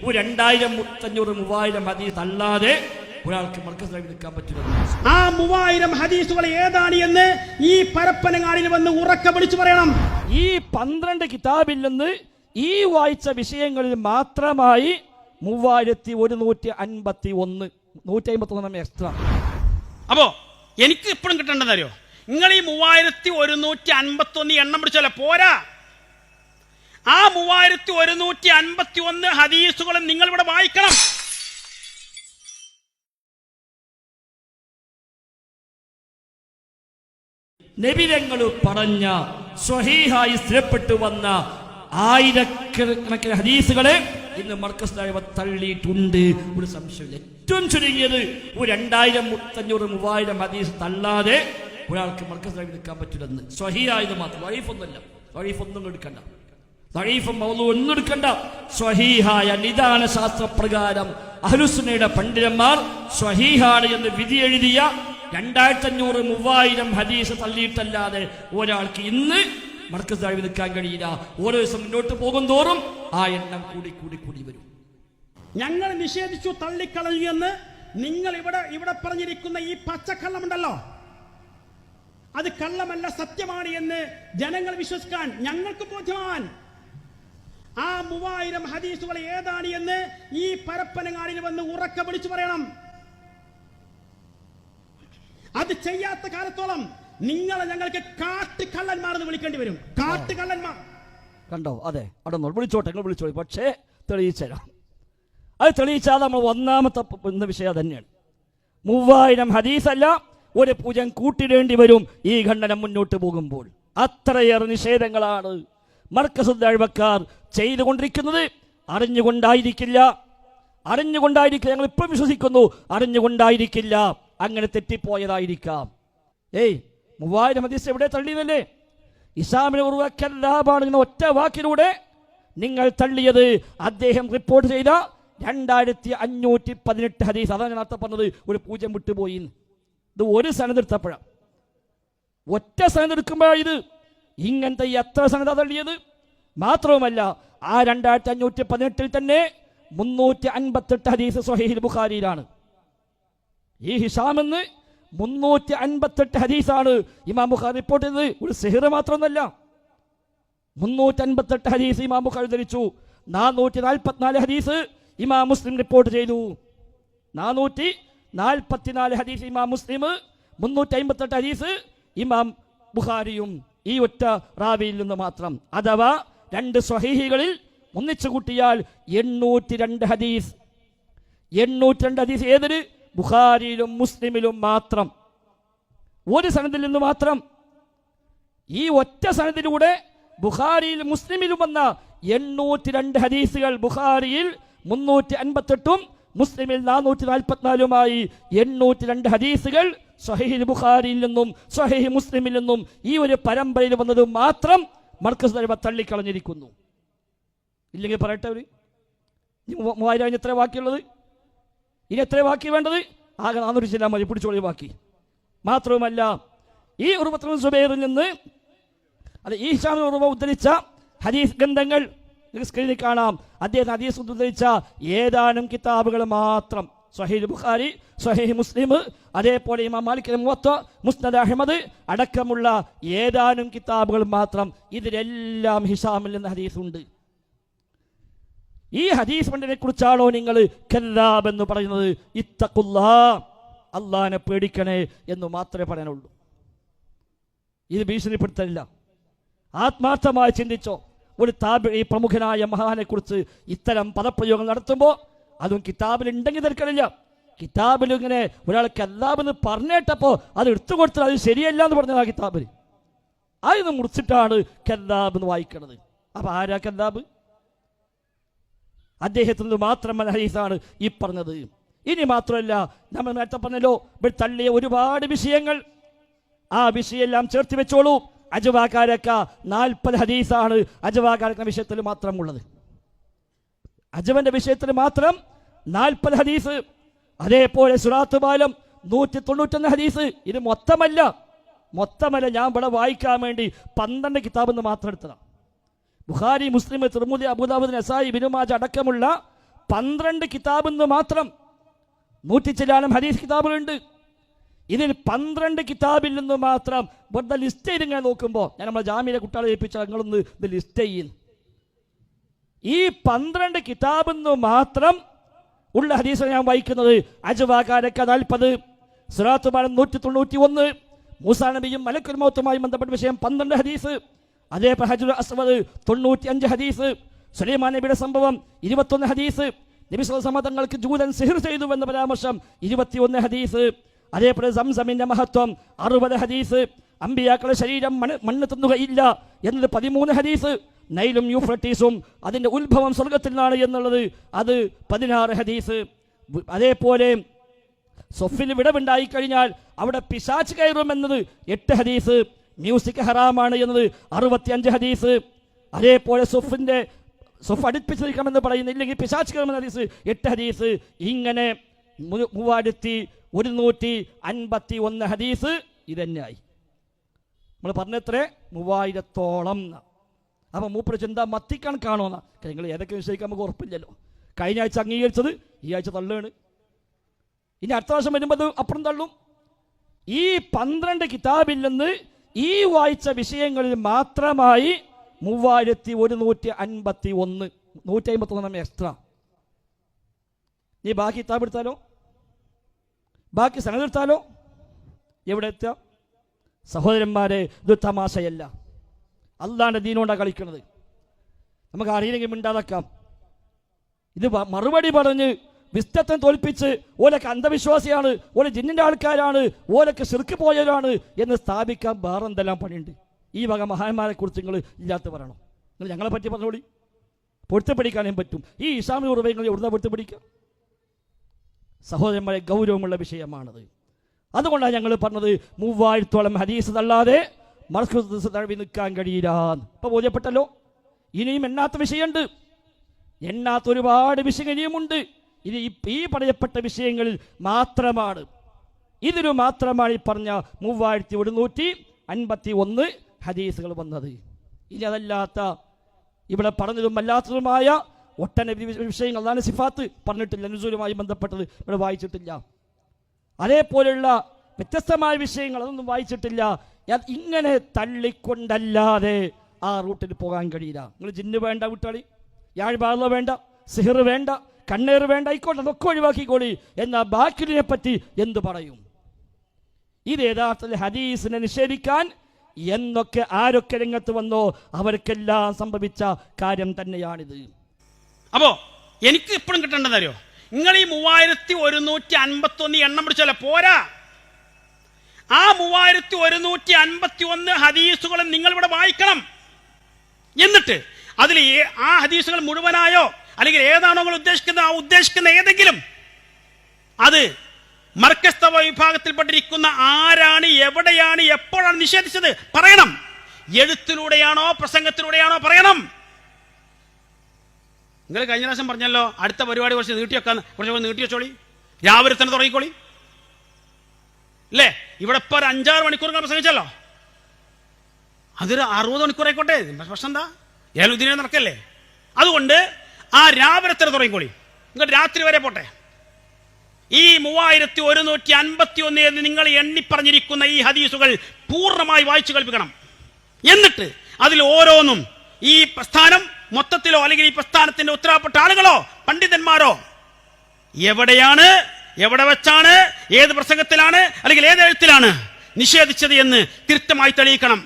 2500 ഹദീസ് അല്ലാതെ ഒരാൾക്ക് മർക്കസിൽ നിൽക്കാൻ പറ്റില്ല. ആ 3000 ഹദീസുകൾ ഏതാണ് എന്ന് ഈ പരപ്പനങ്ങാടിൽ വന്ന് ഉറക്കെ വിളിച്ചു പറയണം. ഈ 12 കിതാബിൽ നിന്ന് ഈ വായിച്ച വിഷയങ്ങളിൽ മാത്രമായി 3151 എക്സ്ട്രാ. അപ്പോ എനിക്ക് ഇപ്പോഴും കിട്ടേണ്ടതറിയോ, നിങ്ങൾ ഈ 3151 എണ്ണം പിടിച്ചല്ലേ പോരാ. ആ 3151 ഹദീസുകളും നിങ്ങൾ ഇവിടെ വായിക്കണം. നബിതങ്ങൾ പറഞ്ഞ സ്വഹീഹായി സ്ഥിരപ്പെട്ടു വന്ന ആയിരക്കണക്കിന് ഹദീസുകളെ ഇന്ന് മർക്കസ് തള്ളിയിട്ടുണ്ട്. ഒരു സംശയമില്ല. ഏറ്റവും ചുരുങ്ങിയത് 2500-3000 ഹദീസ് തള്ളാതെ ഒരാൾക്ക് മർക്കസ് നിൽക്കാൻ പറ്റില്ലെന്ന്. സ്വഹീഹായത് മാത്രം, വഴീഫൊന്നുമല്ല. വഴീഫൊന്നും എടുക്കണ്ട, വഴീഫും ഒന്നും എടുക്കണ്ട. സ്വഹീഹായ നിദാന ശാസ്ത്രപ്രകാരം അഹ്ലുസുന്നയുടെ പണ്ഡിതന്മാർ സ്വഹീഹാണ് എന്ന് വിധി എഴുതിയ 2500-3000 ഹദീസ് തള്ളിയിട്ടല്ലാതെ ഒരാൾക്ക് ഇന്ന് മർക്കസ് നിൽക്കാൻ കഴിയില്ല. ഓരോ ദിവസം മുന്നോട്ട് പോകും തോറും ആ എണ്ണം കൂടി വരും. ഞങ്ങൾ നിഷേധിച്ചു, തള്ളിക്കളഞ്ഞു എന്ന് നിങ്ങൾ ഇവിടെ പറഞ്ഞിരിക്കുന്ന ഈ പച്ചക്കള്ളമുണ്ടല്ലോ, അത് കള്ളമല്ല, സത്യമാണ് എന്ന് ജനങ്ങൾ വിശ്വസിക്കാൻ ഞങ്ങൾക്ക് ബോധ്യമാവാൻ ആ 3000 ഹദീസുകൾ ഏതാണ് എന്ന് ഈ പരപ്പനങ്ങാടിൽ വന്ന് ഉറക്കെ വിളിച്ചു പറയണം. അത് ചെയ്യാത്ത കാലത്തോളം നിങ്ങളെ ഞങ്ങൾക്ക് കാട്ടുകള്ളന്മാർ എന്ന് വിളിക്കേണ്ടി വരും. കാട്ടുകള്ളന്മാർ കണ്ടോ? അതെ, അവിടെ വിളിച്ചോട്ടെ, വിളിച്ചോളൂ. പക്ഷേ തെളിയിച്ചരാം. അത് തെളിയിച്ചാൽ നമ്മൾ ഒന്നാമത്തെ വിഷയം തന്നെയാണ്. 3000 ഹദീസല്ല, ഒരു പൂജ്യം കൂട്ടിടേണ്ടി വരും ഈ ഖണ്ഡനം മുന്നോട്ട് പോകുമ്പോൾ. അത്രയേറെ നിഷേധങ്ങളാണ് മർക്കസുൽ ദഅവക്കാർ ചെയ്തുകൊണ്ടിരിക്കുന്നത്. അറിഞ്ഞുകൊണ്ടായിരിക്കില്ല. ഞങ്ങൾ ഇപ്പോൾ വിശ്വസിക്കുന്നു, അറിഞ്ഞുകൊണ്ടായിരിക്കില്ല, അങ്ങനെ തെറ്റിപ്പോയതായിരിക്കാം. 3000 ഹദീസ് എവിടെ തള്ളിയതല്ലേ? ഇസ്ലാമിനെ ഉറവാക്കാൻ ഒറ്റ വാക്കിലൂടെ നിങ്ങൾ തള്ളിയത് അദ്ദേഹം റിപ്പോർട്ട് ചെയ്ത 2518 ഹദീസ്. അതാണ് ഞാൻ നേരത്തെ പറഞ്ഞത്, ഒരു പൂജ്യം വിട്ടുപോയി. ഇത് ഒരു സനദെടുത്തപ്പോഴാണ്, ഒറ്റ സനദെടുക്കുമ്പോഴാണ് ഇത് ഇങ്ങനത്തെ എത്ര സനദ തള്ളിയത്. മാത്രവുമല്ല, ആ 2518 തന്നെ 358 ഹദീസ് സ്വഹീഹുൽ ബുഖാരിയിലാണ്. ഈ ഹിഷാമെന്ന് 358 ഹദീസാണ് ഇമാം ബുഖാരി റിപ്പോർട്ട് ചെയ്തത്. ഒരു സിഹ്ർ മാത്രമൊന്നല്ല, 358 ഹദീസ് ഇമാം ബുഖാരി ധരിച്ചു. 444 ഹദീസ് ഇമാം മുസ്ലിം റിപ്പോർട്ട് ചെയ്തു. 444 ഹദീസ് ഇമാം മുസ്ലിം, 358 ഹദീസ് ഇമാം ബുഖാരിയും. ഈ ഒറ്റ റാവിയിൽ നിന്ന് മാത്രം. അഥവാ 2 സ്വഹീഹികളിൽ ഒന്നിച്ചു കൂട്ടിയാൽ 802 ഹദീസ്. 802 ഹദീസ് ഏതൊരു ബുഖാരിയിലും മുസ്ലിമിലും മാത്രം, ഒരു സനദിൽ നിന്ന് മാത്രം. ഈ ഒറ്റ സനദിലൂടെ ബുഖാരിയിൽ മുസ്ലിമിലും വന്ന 802 ഹദീസുകൾ, ബുഖാരിയിൽ 358ഉം മുസ്ലിമിൽ 444മായി 802 ഹദീസുകൾ സ്വഹീഹ് ബുഖാരിയിൽ നിന്നും സ്വഹീഹ് മുസ്ലിമിൽ നിന്നും ഈ ഒരു പരമ്പരയിൽ വന്നത് മാത്രം മർക്കസ് തള്ളിക്കളഞ്ഞിരിക്കുന്നു. ഇല്ലെങ്കിൽ പറയട്ടെ, അവർ 3000 എത്ര ബാക്കിയുള്ളത്? ഇനി എത്ര ബാക്കി വേണ്ടത്? ആകെ 400 ചെല്ലാൻ മതി, പിടിച്ചോളി ബാക്കി. മാത്രവുമല്ല, ഈ ഉർവത്തുൽ സുബൈറിൽ നിന്ന്, അത് ഈ ഹിശാം ഉർവ ഉദ്ധരിച്ച ഹദീസ് ഗ്രന്ഥങ്ങൾ സ്ക്രീനിൽ കാണാം. അദ്ദേഹം ഹദീസ് ഉദ്ധരിച്ച ഏതാനും കിതാബുകൾ മാത്രം, സ്വഹീഹ് ബുഖാരി, സ്വഹീഹ് മുസ്ലിം, അതേപോലെ ഇമാം മാലിക്കിന്റെ മുവത്ത, മുസ്നദ് അഹ്മദ് അടക്കമുള്ള ഏതാനും കിതാബുകൾ മാത്രം. ഇതിലെല്ലാം ഹിശാമിൽ നിന്ന് ഹദീസുണ്ട്. ഈ ഹദീസ് പണ്ഡിതനെ കുറിച്ചാണോ നിങ്ങൾ കദ്ദാബ് എന്ന് പറയുന്നത്? ഇത്തഖുല്ലാഹ്, അല്ലാഹനെ പേടിക്കണേ എന്ന് മാത്രമേ പറയാനുള്ളൂ. ഇത് ഭീഷണിപ്പെടുത്തലില്ല. ആത്മാർത്ഥമായി ചിന്തിച്ചോ. ഒരു താബിഈ പ്രമുഖനായ മഹാനെ കുറിച്ച് ഇത്തരം പദപ്രയോഗങ്ങൾ നടത്തുമ്പോൾ, അതും കിതാബിൽ ഉണ്ടെങ്കിൽ തിരക്കണില്ല. കിതാബിൽ ഇങ്ങനെ ഒരാൾ കദ്ദാബ് എന്ന് പറഞ്ഞിട്ടപ്പോൾ അത് എടുത്തു കൊടുത്തത് അത് ശരിയല്ല എന്ന് പറഞ്ഞത് ആ കിതാബിൽ. അതിന് മുറിച്ചിട്ടാണ് കദ്ദാബ് എന്ന് വായിക്കണത്. അപ്പൊ ആരാ കദ്ദാബ്? അദ്ദേഹത്തിന് മാത്രമല്ല ഹദീസാണ് ഈ പറഞ്ഞത്. ഇനി മാത്രമല്ല, നമ്മൾ നേരത്തെ പറഞ്ഞല്ലോ, ഇവിടെ തള്ളിയ ഒരുപാട് വിഷയങ്ങൾ, ആ വിഷയെല്ലാം ചേർത്ത് വെച്ചോളൂ. അജവാക്കാരക്ക 40 ഹദീസാണ് അജവാക്കാരക്ക വിഷയത്തിൽ മാത്രം ഉള്ളത്. അജവന്റെ വിഷയത്തിൽ മാത്രം 40 ഹദീസ്. അതേപോലെ സുറാത്ത് ബാലം 191 ഹദീസ്. ഇത് മൊത്തമല്ല, ഞാൻ ഇവിടെ വായിക്കാൻ വേണ്ടി 12 കിതാബെന്ന് മാത്രം എടുത്തതാണ്. ബുഖാരി, മുസ്ലിം, തിർമുദി, അബൂദാവൂദ്, നസായി, ഇബ്നു മാജ അടക്കമുള്ള 12 കിതാബിൽ നിന്ന് മാത്രം 100 ചില്ലാനം ഹദീസ് കിതാബുകളുണ്ട്. ഇതിൽ 12 കിതാബിൽ നിന്ന് മാത്രം വെറുതെ ലിസ്റ്റ് ചെയ്ത് ഇങ്ങനെ നോക്കുമ്പോൾ, ഞാൻ നമ്മളെ ജാമ്യയിലെ കുട്ടികളെ ഏൽപ്പിച്ച നിങ്ങളൊന്ന് ഇത് ലിസ്റ്റ് ചെയ്യുന്നു. ഈ 12 കിതാബിൽ നിന്ന് മാത്രം ഉള്ള ഹദീസ് ഞാൻ വായിക്കുന്നത്. അജ്വാകാരക്ക 40, സിറാത്ത് പാലം 191, മൂസാ നബിയും മലക്കുൽ മൗത്തുമായി ബന്ധപ്പെട്ട വിഷയം 12 ഹദീസ്, അതേപോലെ ഹജറുൽ അസ്വദ് 95 ഹദീസ്, സുലൈമാൻ നബിയുടെ സംഭവം 21 ഹദീസ്, നബി സ്വല്ലല്ലാഹു അലൈഹി വസല്ലം തങ്ങൾക്ക് ജൂതൻ സിഹർ ചെയ്തു എന്ന പരാമർശം 21 ഹദീസ്, അതേപോലെ സംസമിന്റെ മഹത്വം 60 ഹദീസ്, അമ്പിയാക്കളുടെ ശരീരം മണ്ണ് തിന്നുകയില്ല എന്നത് 13 ഹദീസ്, നൈലും യൂഫ്രട്ടീസും അതിൻ്റെ ഉത്ഭവം സ്വർഗത്തിൽ നിന്നാണ് എന്നുള്ളത് അത് 16 ഹദീസ്, അതേപോലെ സൊഫിൽ വിടവുണ്ടായി കഴിഞ്ഞാൽ അവിടെ പിശാച്ച് കയറും എന്നത് 8 ഹദീസ്, മ്യൂസിക് ഹറാമാണ് എന്നത് 65 ഹദീസ്, അതേപോലെ സൊഫ് അടുപ്പിച്ചിരിക്കണമെന്ന് പറയുന്നില്ലെങ്കിൽ പിശാച്ച് കയറുമെന്ന ഹദീസ് 8 ഹദീസ്. ഇങ്ങനെ 3151 ഹദീസ് ഇതന്നെയായി. നമ്മൾ പറഞ്ഞത്രേ 3000-ഓളം. അപ്പം മൂപ്പര് ചിന്ത മത്തിക്കണക്കാണോന്ന നിങ്ങൾ ഏതൊക്കെ വിഷയിക്കാൻ നമുക്ക് ഉറപ്പില്ലല്ലോ. കഴിഞ്ഞ ആഴ്ച അംഗീകരിച്ചത് ഈ ആഴ്ച തള്ളുകയാണ്, ഇനി അടുത്ത വർഷം വരുമ്പോൾ അപ്പുറം തള്ളും. ഈ 12 കിതാബിൽ നിന്ന് ഈ വായിച്ച വിഷയങ്ങളിൽ മാത്രമായി 3151, 151 എക്സ്ട്രാ. നീ ബാക്കി കിതാബ് എടുത്താലോ, ബാക്കി സനദ് എടുത്താലോ എവിടെ എത്തുക? സഹോദരന്മാരെ, ഇത് തമാശയല്ല. അള്ളാന്റെ ദീനോണ്ടാണ് കളിക്കുന്നത്. നമുക്ക് അറിയില്ലെങ്കിൽ മിണ്ടാതാക്കാം. ഇത് മറുപടി പറഞ്ഞ് വിസ്തത്തെ തോൽപ്പിച്ച് ഓലൊക്കെ അന്ധവിശ്വാസിയാണ്, ഓല ജിന്നിൻ്റെ ആൾക്കാരാണ്, ഓലൊക്കെ ശിർക്ക് പോയവരാണ് എന്ന് സ്ഥാപിക്കാൻ വേറെന്തെല്ലാം പണിയുണ്ട്. ഈ വക മഹാന്മാരെ കുറിച്ച് നിങ്ങൾ ഇല്ലാത്ത പറയണം. നിങ്ങൾ ഞങ്ങളെ പറ്റി പറഞ്ഞോളി, പൊരുത്തപ്പെടിക്കാനേ പറ്റും. ഈ ഇസ്ലാമിക ഉറവങ്ങൾ എവിടുന്ന പൊരുത്തപ്പെടിക്കുക? സഹോദരന്മാരെ, ഗൗരവമുള്ള വിഷയമാണത്. അതുകൊണ്ടാണ് ഞങ്ങൾ പറഞ്ഞത് 3000-ഓളം ഹദീസ് തള്ളാതെ മർക്കസ് തഴവി നിൽക്കാൻ കഴിയില്ല. ഇപ്പം ബോധ്യപ്പെട്ടല്ലോ. ഇനിയും എണ്ണാത്ത വിഷയമുണ്ട്, എണ്ണാത്ത ഒരുപാട് വിഷയങ്ങൾ ഇനിയുമുണ്ട്. ഇത് ഈ പറയപ്പെട്ട വിഷയങ്ങളിൽ മാത്രമാണ്, ഇതിനു മാത്രമാണ് ഈ പറഞ്ഞ 3151 ഹദീസുകൾ വന്നത്. ഇനി അതല്ലാത്ത ഇവിടെ പറഞ്ഞതും അല്ലാത്തതുമായ ഒട്ടനവധി വിഷയങ്ങൾ, അതാണ് സിഫാത്ത് പറഞ്ഞിട്ടില്ല, നുസൂലുമായി ബന്ധപ്പെട്ടത് ഇവിടെ വായിച്ചിട്ടില്ല. അതേപോലെയുള്ള വ്യത്യസ്തമായ വിഷയങ്ങൾ അതൊന്നും വായിച്ചിട്ടില്ല. ഇങ്ങനെ തള്ളിക്കൊണ്ടല്ലാതെ ആ റൂട്ടിൽ പോകാൻ കഴിയില്ല. നിങ്ങൾ ജിന്ന് വേണ്ട വിട്ടാളി, യാഴ്ബാധ വേണ്ട, സിഹർ വേണ്ട, കണ്ണേറ് വേണ്ട, ആയിക്കോട്ടെ, അതൊക്കെ ഒഴിവാക്കിക്കോളി. എന്നാൽ ബാക്കിനെ പറ്റി എന്തു പറയും? ഇത് യഥാർത്ഥത്തിൽ ഹദീസിനെ നിഷേധിക്കാൻ എന്നൊക്കെ ആരൊക്കെ രംഗത്ത് വന്നോ അവർക്കെല്ലാം സംഭവിച്ച കാര്യം തന്നെയാണിത്. അപ്പോ എനിക്ക് ഇപ്പോഴും കിട്ടേണ്ടതറിയോ? നിങ്ങൾ ഈ 3151 എണ്ണം പിടിച്ചല്ല പോരാ. ആ 3151 ഹദീസുകളും നിങ്ങൾ ഇവിടെ വായിക്കണം. എന്നിട്ട് അതിൽ ആ ഹദീസുകൾ മുഴുവനായോ അല്ലെങ്കിൽ ഏതാണോ നിങ്ങൾ ഉദ്ദേശിക്കുന്ന ഏതെങ്കിലും അത് മർക്കസ്തവ വിഭാഗത്തിൽപ്പെട്ടിരിക്കുന്ന ആരാണ്, എവിടെയാണ്, എപ്പോഴാണ് നിഷേധിച്ചത് പറയണം. എഴുത്തിലൂടെയാണോ പ്രസംഗത്തിലൂടെയാണോ പറയണം. നിങ്ങൾ കഴിഞ്ഞ പ്രാവശ്യം പറഞ്ഞല്ലോ അടുത്ത പരിപാടി കുറച്ച് നീട്ടി വെച്ചോളി, രാവിലെ തന്നെ തുടങ്ങിക്കോളി അല്ലേ? ഇവിടെ ഇപ്പോൾ ഒരു 5-6 മണിക്കൂർ പ്രസംഗിച്ചല്ലോ, അതൊരു 60 മണിക്കൂറായിക്കോട്ടെ, പ്രശ്നം എന്താ? ഏലുദ്ദീനെ നടക്കല്ലേ? അതുകൊണ്ട് ആ രാവിലെ തന്നെ തുടങ്ങിക്കോളി, നിങ്ങൾ രാത്രി വരെ പോട്ടെ. ഈ 3151 എന്ന് നിങ്ങൾ എണ്ണിപ്പറഞ്ഞിരിക്കുന്ന ഈ ഹദീസുകൾ പൂർണ്ണമായി വായിച്ചു കേൾപ്പിക്കണം. എന്നിട്ട് അതിൽ ഓരോന്നും ഈ പ്രസ്ഥാനം മൊത്തത്തിലോ അല്ലെങ്കിൽ ഈ പ്രസ്ഥാനത്തിന്റെ ഉത്തരവാദപ്പെട്ട ആളുകളോ പണ്ഡിതന്മാരോ എവിടെയാണ്, എവിടെ വെച്ചാണ്, ഏത് പ്രസംഗത്തിലാണ് അല്ലെങ്കിൽ ഏത് എഴുത്തിലാണ് നിഷേധിച്ചത് എന്ന് കൃത്യമായി തെളിയിക്കണം.